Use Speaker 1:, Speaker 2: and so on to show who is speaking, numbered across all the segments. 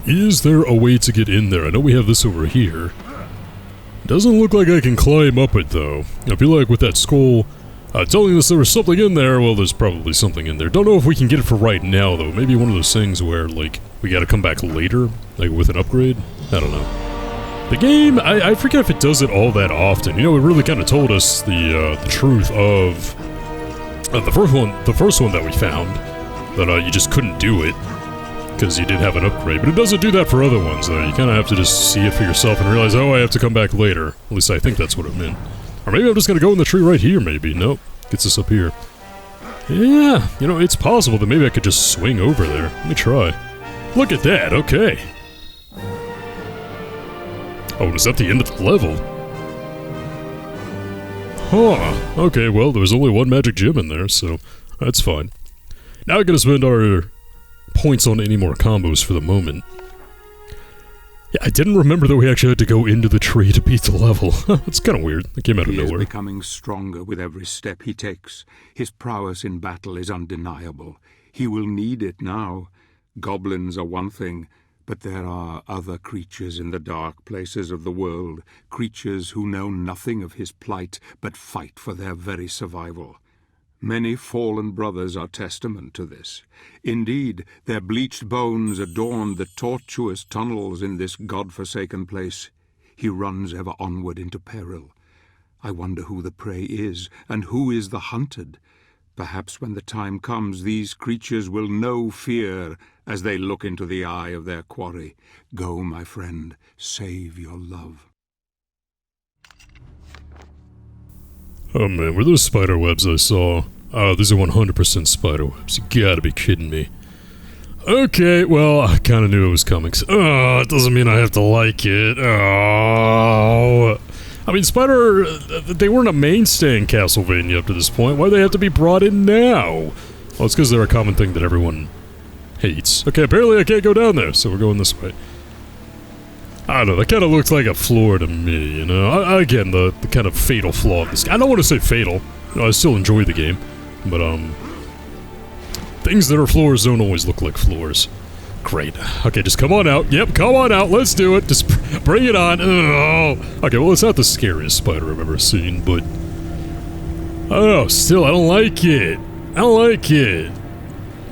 Speaker 1: Is there a way to get in there? I know we have this over here. Doesn't look like I can climb up it, though. I feel like with that skull telling us there was something in there, well, there's probably something in there. Don't know if we can get it for right now, though. Maybe one of those things where, like, we gotta come back later, like with an upgrade? I don't know. The game, I forget if it does it all that often. You know, it really kind of told us the truth of the first one that we found, that you just couldn't do it because you didn't have an upgrade. But it doesn't do that for other ones, though. You kind of have to just see it for yourself and realize, oh, I have to come back later. At least I think that's what it meant. Or maybe I'm just gonna go in the tree right here, maybe. Nope. Gets us up here. Yeah, you know, it's possible that maybe I could just swing over there. Let me try. Look at that, okay. Oh, is that the end of the level? Huh. Okay, well, there was only one magic gem in there, so that's fine. Now we're gonna spend our points on any more combos for the moment. Yeah, I didn't remember that we actually had to go into the tree to beat the level. It's kind of weird. It came out of nowhere.
Speaker 2: He is becoming stronger with every step he takes. His prowess in battle is undeniable. He will need it now. Goblins are one thing, but there are other creatures in the dark places of the world, creatures who know nothing of his plight, but fight for their very survival. Many fallen brothers are testament to this. Indeed, their bleached bones adorn the tortuous tunnels in this god-forsaken place. He runs ever onward into peril. I wonder who the prey is, and who is the hunted. Perhaps when the time comes, these creatures will know fear as they look into the eye of their quarry. Go, my friend, save your love.
Speaker 1: Oh man, were those spider webs I saw? Oh, these are 100% spider webs. You gotta be kidding me. Okay, well, I kinda knew it was coming. Oh, it doesn't mean I have to like it. Oh. I mean, spider, they weren't a mainstay in Castlevania up to this point. Why do they have to be brought in now? Well, it's because they're a common thing that everyone hates. Okay, apparently I can't go down there, so we're going this way. I don't know, that kind of looks like a floor to me, you know? Again, the kind of fatal flaw of this game. I don't want to say fatal. You know, I still enjoy the game. But, things that are floors don't always look like floors. Great. Okay, just come on out. Yep, come on out. Let's do it. Just bring it on. Oh. Okay, well, it's not the scariest spider I've ever seen, but... I don't know, still, I don't like it. I don't like it.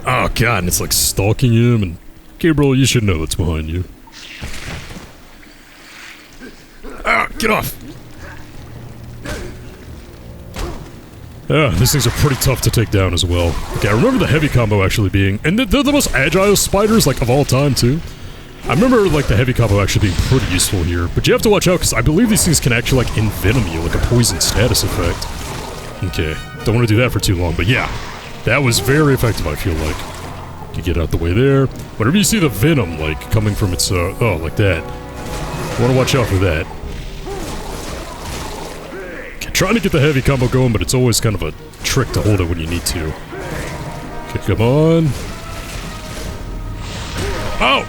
Speaker 1: Oh, God, and it's like stalking him, and... Gabriel, you should know what's behind you. Ah, get off! Yeah, these things are pretty tough to take down as well. Okay, I remember the heavy combo actually being... And they're the most agile spiders, like, of all time, too. I remember, like, the heavy combo actually being pretty useful here. But you have to watch out, because I believe these things can actually, like, envenom you, like a poison status effect. Okay, don't want to do that for too long, but yeah. That was very effective, I feel like. You get out the way there. Whenever you see the venom, like, coming from its, oh, like that. You want to watch out for that. Trying to get the heavy combo going, but it's always kind of a trick to hold it when you need to. Okay, come on. Oh!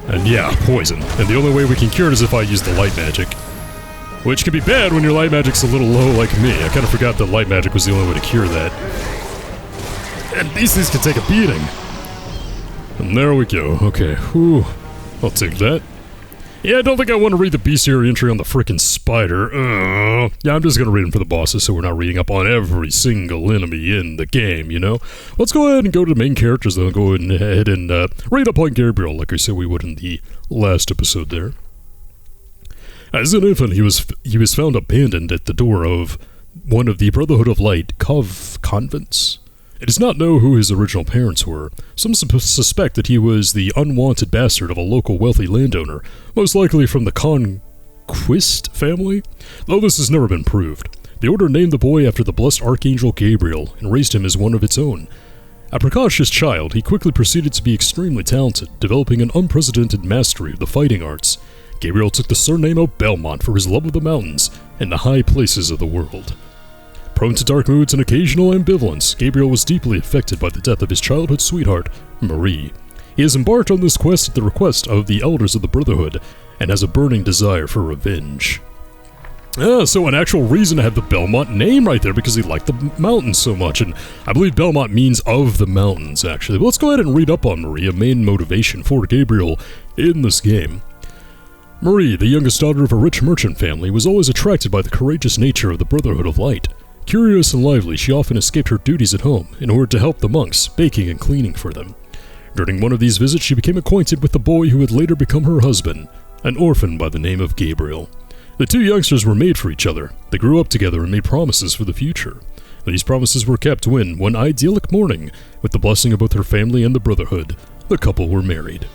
Speaker 1: And yeah, poison. And the only way we can cure it is if I use the light magic. Which can be bad when your light magic's a little low like me. I kind of forgot that light magic was the only way to cure that. And these things can take a beating. And there we go. Okay, whew. I'll take that. Yeah, I don't think I want to read the bestiary entry on the frickin' spider. Yeah, I'm just gonna read them for the bosses so we're not reading up on every single enemy in the game, you know? Let's go ahead and go to the main characters, then go ahead and read up on Gabriel, like I said we would in the last episode there. As an infant, he was found abandoned at the door of one of the Brotherhood of Light convents. It is not known who his original parents were. Some suspect that he was the unwanted bastard of a local wealthy landowner, most likely from the Conquist family, though this has never been proved. The Order named the boy after the blessed Archangel Gabriel and raised him as one of its own. A precocious child, he quickly proceeded to be extremely talented, developing an unprecedented mastery of the fighting arts. Gabriel took the surname of Belmont for his love of the mountains and the high places of the world. Prone to dark moods and occasional ambivalence, Gabriel was deeply affected by the death of his childhood sweetheart, Marie. He has embarked on this quest at the request of the elders of the Brotherhood, and has a burning desire for revenge. So an actual reason to have the Belmont name right there, because he liked the mountains so much, and I believe Belmont means of the mountains, actually. But let's go ahead and read up on Marie, a main motivation for Gabriel in this game. Marie, the youngest daughter of a rich merchant family, was always attracted by the courageous nature of the Brotherhood of Light. Curious and lively, she often escaped her duties at home in order to help the monks, baking and cleaning for them. During one of these visits, she became acquainted with the boy who would later become her husband, an orphan by the name of Gabriel. The two youngsters were made for each other. They grew up together and made promises for the future. These promises were kept when, one idyllic morning, with the blessing of both her family and the Brotherhood, the couple were married.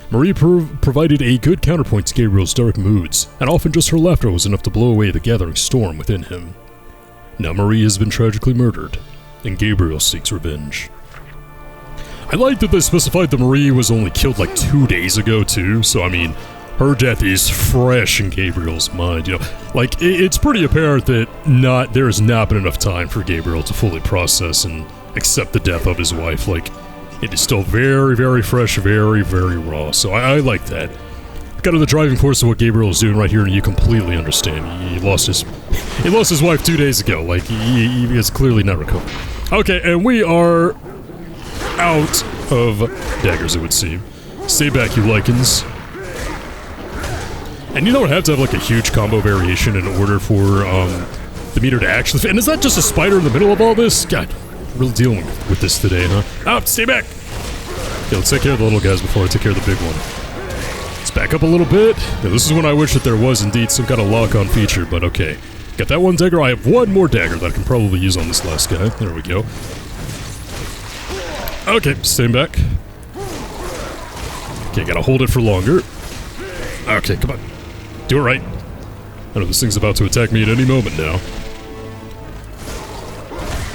Speaker 1: Marie provided a good counterpoint to Gabriel's dark moods, and often just her laughter was enough to blow away the gathering storm within him. Now Marie has been tragically murdered, and Gabriel seeks revenge. I like that they specified that Marie was only killed like 2 days ago too, so I mean, her death is fresh in Gabriel's mind, you know. Like, it's pretty apparent that there has not been enough time for Gabriel to fully process and accept the death of his wife. Like, it is still very, very fresh, very, very raw, so I like that. Kind of the driving force of what Gabriel is doing right here, and you completely understand. He lost his wife 2 days ago. Like, he is clearly not recovered. Okay, and we are out of daggers, it would seem. Stay back, you Lycans. And you don't have to have like a huge combo variation in order for the meter to actually... And is that just a spider in the middle of all this? God, really dealing with this today, huh? Oh, stay back! Okay, let's take care of the little guys before I take care of the big one. Let's back up a little bit. Now, this is when I wish that there was indeed some kind of lock-on feature, but okay. Got that one dagger. I have one more dagger that I can probably use on this last guy. There we go. Okay, stand back. Okay, gotta hold it for longer. Okay, come on. Do it right. I know this thing's about to attack me at any moment now.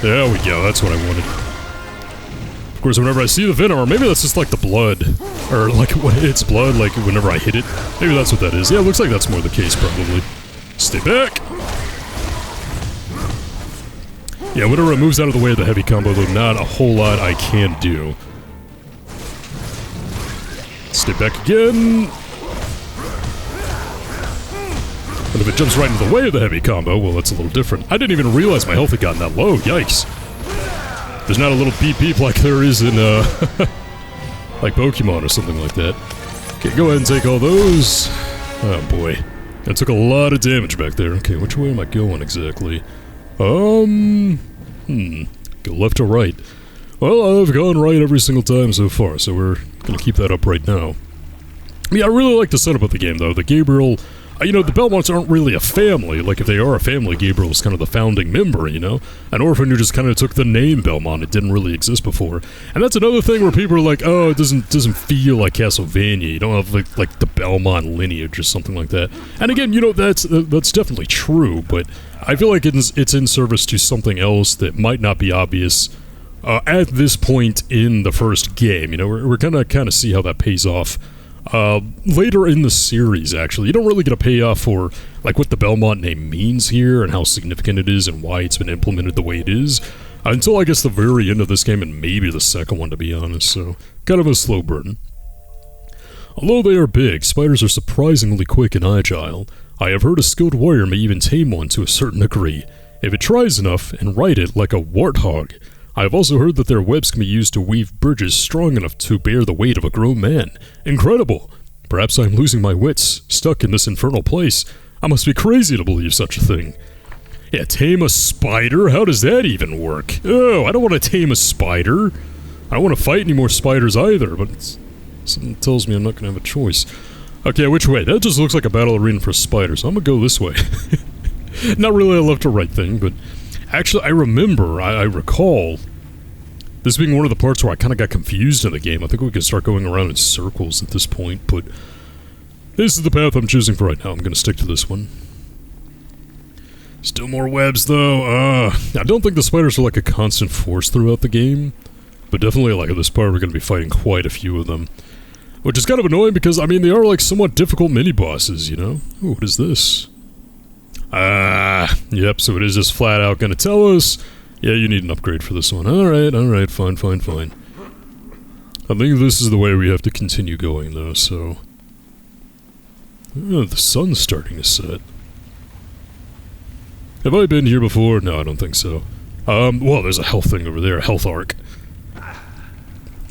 Speaker 1: There we go, that's what I wanted. Of course, whenever I see the venom, or maybe that's just like the blood, or like when it's blood, like whenever I hit it. Maybe that's what that is. Yeah, it looks like that's more the case, probably. Stay back! Yeah, whenever it moves out of the way of the heavy combo, though, not a whole lot I can do. Stay back again! And if it jumps right into the way of the heavy combo, well, that's a little different. I didn't even realize my health had gotten that low. Yikes. There's not a little beep beep like there is in, like Pokemon or something like that. Okay, go ahead and take all those. Oh, boy. I took a lot of damage back there. Okay, which way am I going exactly? Go left or right? Well, I've gone right every single time so far, so we're gonna keep that up right now. Yeah, I really like the setup of the game, though. The Gabriel... You know, the Belmonts aren't really a family. Like, if they are a family, Gabriel was kind of the founding member, you know? An orphan who just kind of took the name Belmont. It didn't really exist before. And that's another thing where people are like, oh, it doesn't feel like Castlevania. You don't have, like the Belmont lineage or something like that. And again, you know, that's definitely true, but I feel like it's in service to something else that might not be obvious at this point in the first game. You know, we're gonna kind of see how that pays off later in the series, actually. You don't really get a payoff for, like, what the Belmont name means here and how significant it is and why it's been implemented the way it is until, I guess, the very end of this game and maybe the second one, to be honest, so kind of a slow burn. Although they are big, spiders are surprisingly quick and agile. I have heard a skilled warrior may even tame one to a certain degree, if it tries enough and ride it like a warthog. I have also heard that their webs can be used to weave bridges strong enough to bear the weight of a grown man. Incredible! Perhaps I am losing my wits, stuck in this infernal place. I must be crazy to believe such a thing. Yeah, tame a spider? How does that even work? Oh, I don't want to tame a spider. I don't want to fight any more spiders either, but something tells me I'm not going to have a choice. Okay, which way? That just looks like a battle arena for spiders. I'm going to go this way. Not really a left or right thing, but... Actually, I recall this being one of the parts where I kind of got confused in the game. I think we can start going around in circles at this point, but this is the path I'm choosing for right now. I'm going to stick to this one. Still more webs, though. I don't think the spiders are like a constant force throughout the game, but definitely like at this part we're going to be fighting quite a few of them. Which is kind of annoying because, I mean, they are like somewhat difficult mini-bosses, you know? Ooh, what is this? Yep, so it is just flat out gonna tell us, yeah, you need an upgrade for this one. Alright, fine. I think this is the way we have to continue going, though, so... Oh, the sun's starting to set. Have I been here before? No, I don't think so. Well, there's a health thing over there, a health arc.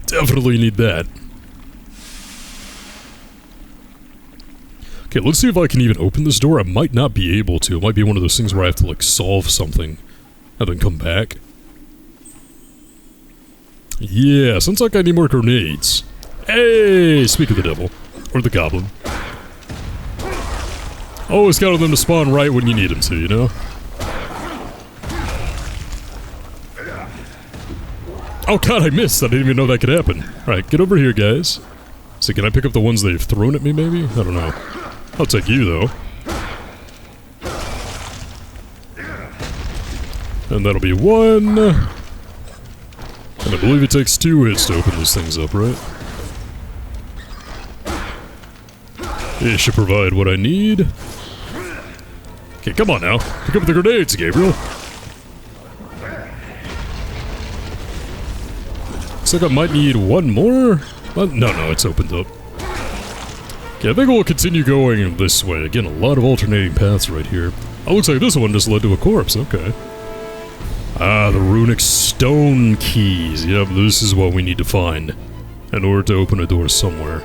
Speaker 1: Definitely need that. Okay, let's see if I can even open this door. I might not be able to. It might be one of those things where I have to, like, solve something and then come back. Yeah, sounds like I need more grenades. Hey, speak of the devil. Or the goblin. Always count on them to spawn right when you need them to, you know? Oh god, I missed! I didn't even know that could happen. Alright, get over here, guys. So can I pick up the ones they've thrown at me, maybe? I don't know. I'll take you, though. And that'll be one. And I believe it takes 2 hits to open these things up, right? It should provide what I need. Okay, come on now. Pick up the grenades, Gabriel. Looks like I might need one more. No, it's opened up. Okay, I think we'll continue going this way. Again, a lot of alternating paths right here. Oh, looks like this one just led to a corpse. Okay. Ah, the runic stone keys. Yep, this is what we need to find in order to open a door somewhere.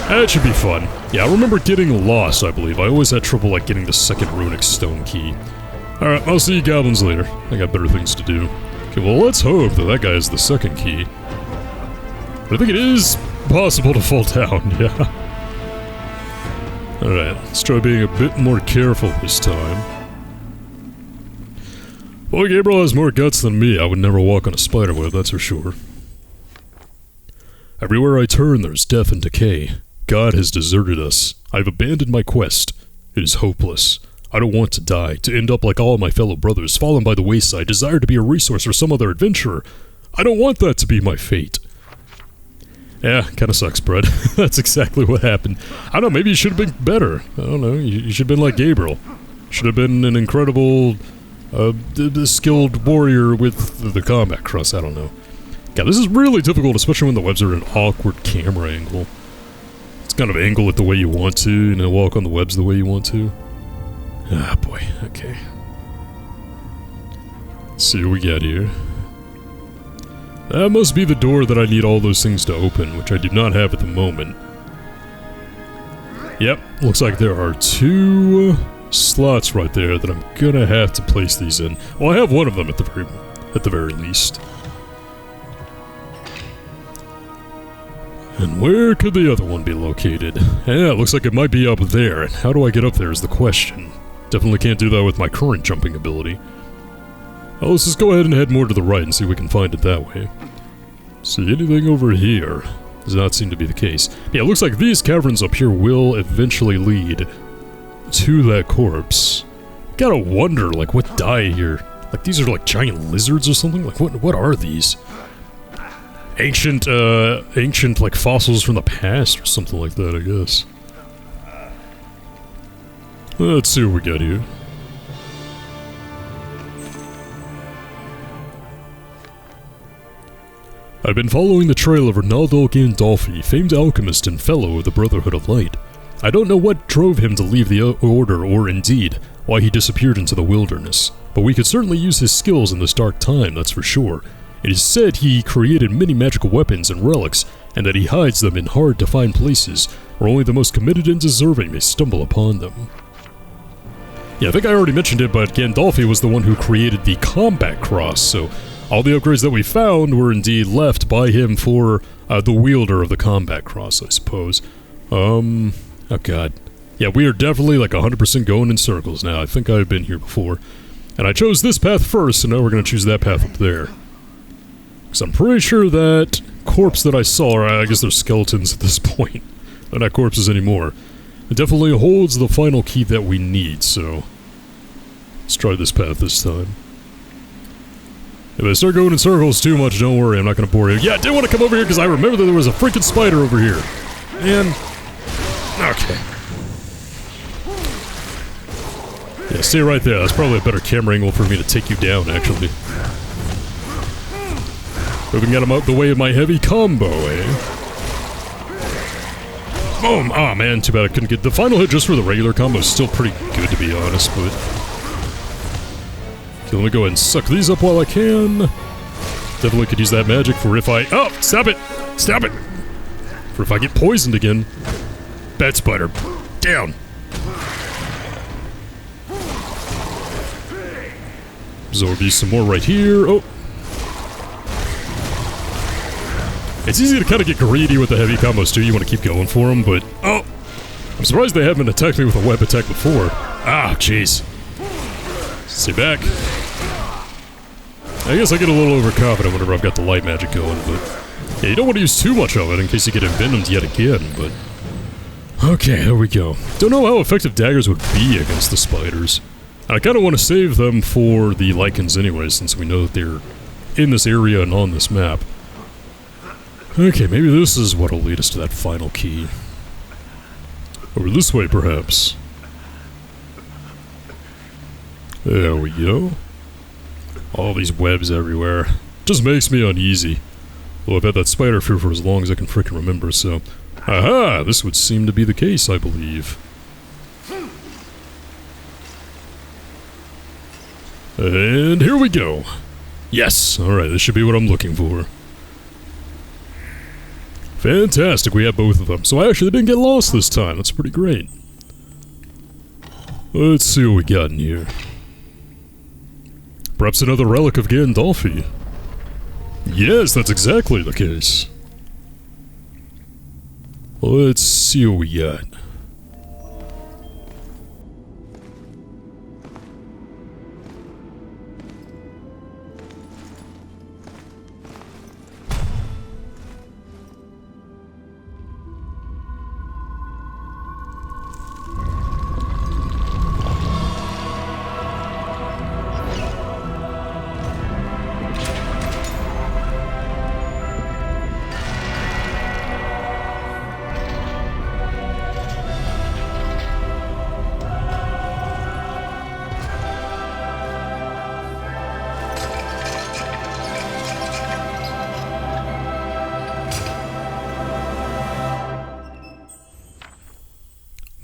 Speaker 1: That should be fun. Yeah, I remember getting lost, I believe. I always had trouble, like, getting the second runic stone key. Alright, I'll see you goblins later. I got better things to do. Okay, well, let's hope that guy is the second key. But I think it is possible to fall down, yeah. Alright, let's try being a bit more careful this time. Boy, Gabriel has more guts than me. I would never walk on a spiderweb, that's for sure. Everywhere I turn, there's death and decay. God has deserted us. I've abandoned my quest. It is hopeless. I don't want to die, to end up like all my fellow brothers, fallen by the wayside, desire to be a resource for some other adventurer. I don't want that to be my fate. Yeah, kinda sucks, Brad. That's exactly what happened. I don't know, maybe you should have been better. I don't know, you should have been like Gabriel. Should have been an incredible, skilled warrior with the combat cross, I don't know. God, this is really difficult, especially when the webs are at an awkward camera angle. It's kind of angle it the way you want to, you know, walk on the webs the way you want to. Ah, boy, okay. Let's see what we got here. That must be the door that I need all those things to open, which I do not have at the moment. Yep, looks like there are 2 slots right there that I'm gonna have to place these in. Well, I have one of them at the very least. And where could the other one be located? Yeah, it looks like it might be up there. How do I get up there is the question. Definitely can't do that with my current jumping ability. Oh, let's just go ahead and head more to the right and see if we can find it that way. See anything over here? Does not seem to be the case. Yeah, it looks like these caverns up here will eventually lead to that corpse. Gotta wonder, like, what died here? Like, these are like giant lizards or something? Like, what are these? Ancient, like, fossils from the past or something like that, I guess. Let's see what we got here. I've been following the trail of Ronaldo Gandolfi, famed alchemist and fellow of the Brotherhood of Light. I don't know what drove him to leave the Order, or indeed, why he disappeared into the wilderness, but we could certainly use his skills in this dark time, that's for sure. It is said he created many magical weapons and relics, and that he hides them in hard-to-find places, where only the most committed and deserving may stumble upon them. Yeah, I think I already mentioned it, but Gandolfi was the one who created the combat cross, so all the upgrades that we found were indeed left by him for the wielder of the combat cross, I suppose. Oh god. Yeah, we are definitely like 100% going in circles now. I think I've been here before. And I chose this path first, so now we're going to choose that path up there. Because I'm pretty sure that corpse that I saw, or I guess they're skeletons at this point. They're not corpses anymore. It definitely holds the final key that we need, so let's try this path this time. If I start going in circles too much, don't worry, I'm not going to bore you. Yeah, I did want to come over here because I remember that there was a freaking spider over here. And okay. Yeah, stay right there. That's probably a better camera angle for me to take you down, actually. We can get him out the way of my heavy combo, eh? Boom! Ah, man, too bad I couldn't get the final hit just for the regular combo. Is still pretty good, to be honest, but Okay, let me go ahead and suck these up while I can. Definitely could use that magic for if I... Oh, stop it! Stop it! For if I get poisoned again. Bat spider, down! So there'll be some more right here. Oh! It's easy to kind of get greedy with the heavy combos too. You want to keep going for them, but... Oh! I'm surprised they haven't attacked me with a web attack before. Ah, jeez. Stay back. I guess I get a little overconfident whenever I've got the light magic going, but... Yeah, you don't want to use too much of it in case you get envenomed yet again, but... Okay, there we go. Don't know how effective daggers would be against the spiders. I kind of want to save them for the Lycans anyway, since we know that they're in this area and on this map. Okay, maybe this is what'll lead us to that final key. Over this way, perhaps. There we go. All these webs everywhere. Just makes me uneasy. Well, I've had that spider fear for as long as I can frickin' remember, so... Aha! This would seem to be the case, I believe. And here we go. Yes! Alright, this should be what I'm looking for. Fantastic, we have both of them. So I actually didn't get lost this time. That's pretty great. Let's see what we got in here. Perhaps another relic of Gandalfi. Yes, that's exactly the case. Let's see what we got.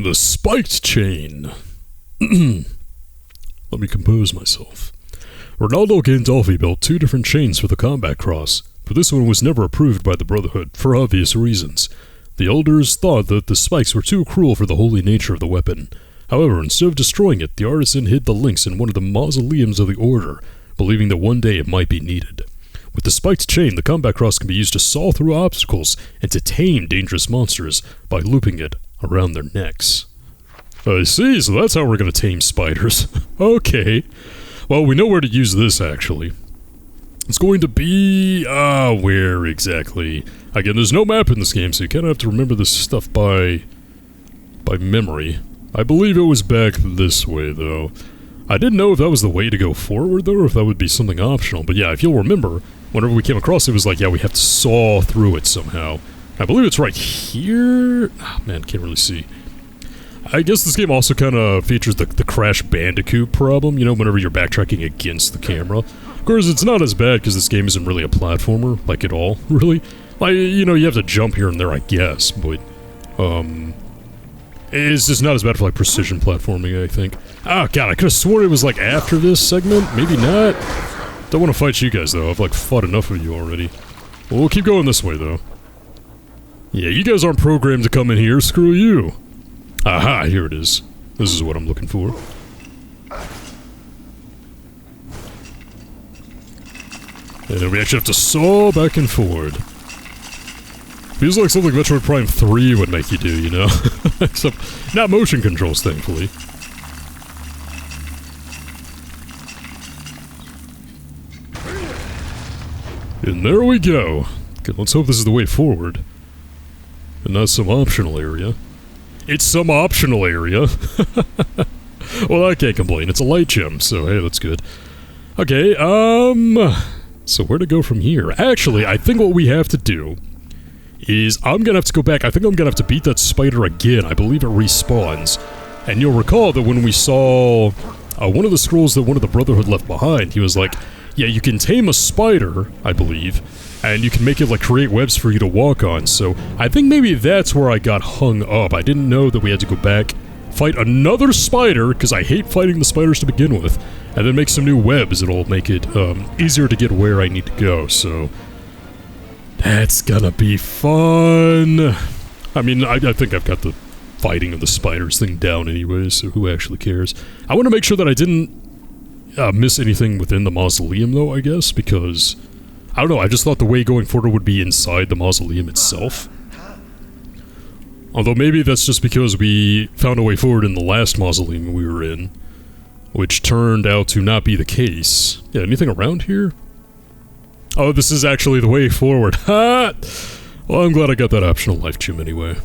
Speaker 1: The spiked chain. Let me compose myself. Ronaldo Gandolfi built 2 different chains for the combat cross, but this one was never approved by the Brotherhood for obvious reasons. The elders thought that the spikes were too cruel for the holy nature of the weapon. However, instead of destroying it, the artisan hid the links in one of the mausoleums of the Order, believing that one day it might be needed. With the spiked chain, the combat cross can be used to saw through obstacles and to tame dangerous monsters by looping it around their necks. I see, so that's how we're gonna tame spiders. Okay. Well, we know where to use this, actually. It's going to be... where exactly? Again, there's no map in this game, so you kind of have to remember this stuff by memory. I believe it was back this way, though. I didn't know if that was the way to go forward, though, or if that would be something optional. But yeah, if you'll remember, whenever we came across it, it was like, yeah, we have to saw through it somehow. I believe it's right here. Oh, man, can't really see. I guess this game also kind of features the Crash Bandicoot problem, you know, whenever you're backtracking against the camera. Of course, it's not as bad because this game isn't really a platformer, like at all, really. Like, you know, you have to jump here and there, I guess, but, it's just not as bad for, like, precision platforming, I think. Oh, God, I could have sworn it was, like, after this segment. Maybe not. Don't want to fight you guys, though. I've, like, fought enough of you already. Well, we'll keep going this way, though. Yeah, you guys aren't programmed to come in here. Screw you. Aha, here it is. This is what I'm looking for. And we actually have to saw back and forward. Feels like something Metroid Prime 3 would make you do, you know? Except, not motion controls, thankfully. And there we go. Okay, let's hope this is the way forward. And not some optional area. It's some optional area. Well, I can't complain. It's a light gem, so hey, that's good. Okay, so where to go from here? Actually, I think what we have to do is I'm gonna have to go back. I think I'm gonna have to beat that spider again. I believe it respawns. And you'll recall that when we saw one of the scrolls that one of the Brotherhood left behind, he was like, yeah, you can tame a spider, I believe, and you can make it, like, create webs for you to walk on. So I think maybe that's where I got hung up. I didn't know that we had to go back, fight another spider, because I hate fighting the spiders to begin with, and then make some new webs. It'll make it easier to get where I need to go, so that's gonna be fun. I mean, I think I've got the fighting of the spiders thing down anyway, so who actually cares? I want to make sure that I didn't miss anything within the mausoleum, though, I guess, because I don't know, I just thought the way going forward would be inside the mausoleum itself. Although maybe that's just because we found a way forward in the last mausoleum we were in, which turned out to not be the case. Yeah, anything around here? Oh, this is actually the way forward. Ha! Well, I'm glad I got that optional life gem anyway.